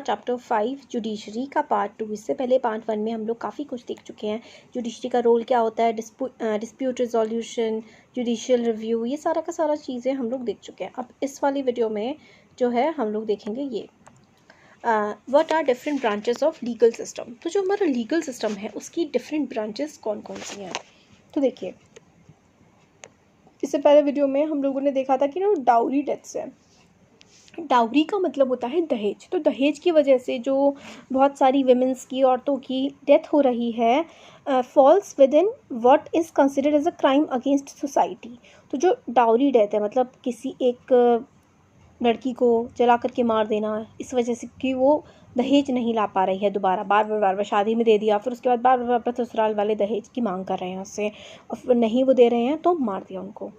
Chapter 5 judiciary का part 2। इससे पहले पार्ट 1 में हम लोग काफ़ी कुछ देख चुके हैं। जुडिशरी का रोल क्या होता है, डिस्प्यूट रिजोल्यूशन, जुडिशियल रिव्यू, ये सारा का सारा चीज़ें हम लोग देख चुके हैं। अब इस वाली वीडियो में जो है हम लोग देखेंगे ये what are different branches of legal system. तो जो हमारा लीगल सिस्टम है उसकी डिफरेंट ब्रांचेस कौन कौन सी हैं। तो देखिए, इससे पहले वीडियो में हम लोगों ने देखा था कि ना डाउरी डेथ्स है। डाउरी का मतलब होता है दहेज। तो दहेज की वजह से जो बहुत सारी विमेंस की, औरतों की डेथ हो रही है, falls within what is considered as a crime against society. तो जो डाउरी डेथ है, मतलब किसी एक लड़की को जला करके मार देना इस वजह से कि वो दहेज नहीं ला पा रही है, दोबारा बार बार शादी में दे दिया, फिर उसके बाद बार बार ससुराल वाले दहेज की मांग कर रहे हैं उससे, और नहीं वो दे रहे हैं तो मार दिया उनको,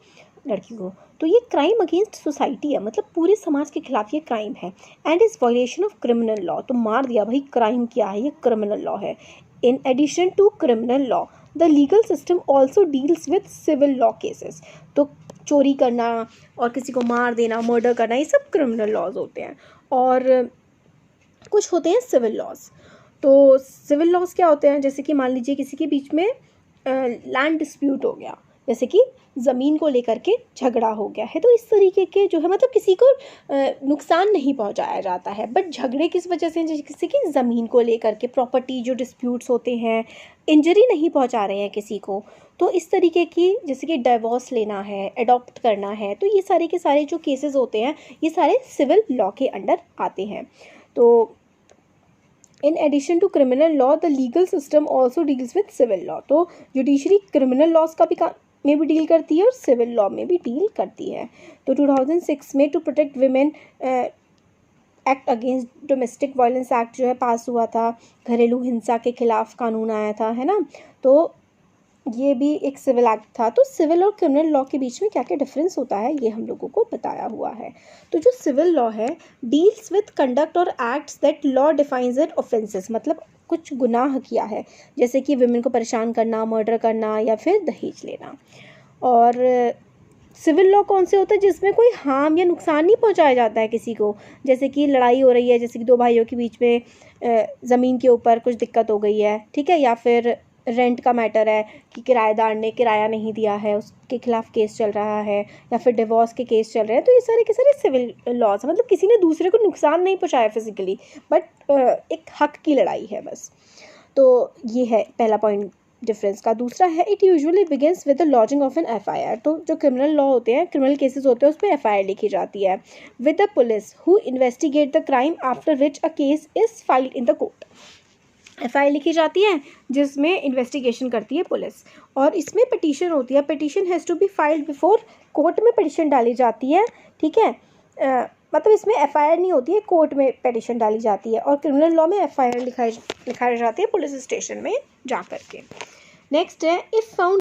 लड़की को। तो ये क्राइम अगेंस्ट सोसाइटी है, मतलब पूरे समाज के खिलाफ ये क्राइम है। And is violation of criminal law. तो मार दिया भाई, क्राइम क्या है, ये क्रिमिनल लॉ है। In addition to criminal law the legal system also deals with civil law cases. तो चोरी करना और किसी को मार देना, मर्डर करना, ये सब क्रिमिनल लॉज होते हैं। और कुछ होते हैं सिविल लॉज। तो सिविल लॉज क्या होते हैं, जैसे कि मान लीजिए किसी के बीच में लैंड डिस्प्यूट हो गया, जैसे कि ज़मीन को लेकर के झगड़ा हो गया है, तो इस तरीके के जो है, मतलब किसी को नुकसान नहीं पहुंचाया जाता है, बट झगड़े किस वजह से, जैसे किसी की ज़मीन को लेकर के, प्रॉपर्टी जो डिस्प्यूट्स होते हैं, इंजरी नहीं पहुंचा रहे हैं किसी को, तो इस तरीके की, जैसे कि डाइवोर्स लेना है, अडॉप्ट करना है, तो ये सारे के सारे जो केसेस होते हैं ये सारे सिविल लॉ के अंडर आते हैं। तो in addition to criminal law the legal system also deals with civil law. तो जुडिशरी क्रिमिनल लॉज का भी में भी डील करती है और सिविल लॉ में भी डील करती है। तो 2006 में to protect women act against domestic violence act जो है पास हुआ था, घरेलू हिंसा के खिलाफ कानून आया था, है ना। तो ये भी एक सिविल एक्ट था। तो सिविल और क्रिमिनल लॉ के बीच में क्या क्या डिफरेंस होता है ये हम लोगों को बताया हुआ है। तो जो सिविल लॉ है डील्स विद कंडक्ट और acts that law defines at offences, मतलब कुछ गुनाह किया है, जैसे कि विमेन को परेशान करना, मर्डर करना या फिर दहेज लेना। और सिविल लॉ कौन से होता है, जिसमें कोई हार्म या नुकसान नहीं पहुंचाया जाता है किसी को, जैसे कि लड़ाई हो रही है, जैसे कि दो भाइयों के बीच में ज़मीन के ऊपर कुछ दिक्कत हो गई है, ठीक है, या फिर रेंट का मैटर है कि किराएदार ने किराया नहीं दिया है, उसके खिलाफ केस चल रहा है, या फिर डिवोर्स के केस चल रहे हैं, तो ये सारे के सारे सिविल लॉज, मतलब किसी ने दूसरे को नुकसान नहीं पहुंचाया फिजिकली, बट एक हक की लड़ाई है बस। तो ये है पहला पॉइंट डिफरेंस का। दूसरा है it usually begins with the lodging of an FIR. तो जो क्रिमिनल लॉ होते हैं, क्रिमिनल केसेस होते हैं, उस पर एफआईआर लिखी जाती है with the police who investigate the crime after which a case is filed in the court. FIR लिखी जाती है जिसमें इन्वेस्टिगेशन करती है पुलिस, और इसमें पिटीशन होती है। Petition has to be filed before court में पिटीशन डाली जाती है, ठीक है। मतलब इसमें एफआईआर नहीं होती है, कोर्ट में पिटीशन डाली जाती है, और क्रिमिनल लॉ में एफआईआर लिखाई जाती है पुलिस स्टेशन में जा करके। नेक्स्ट है इफ़ फाउंड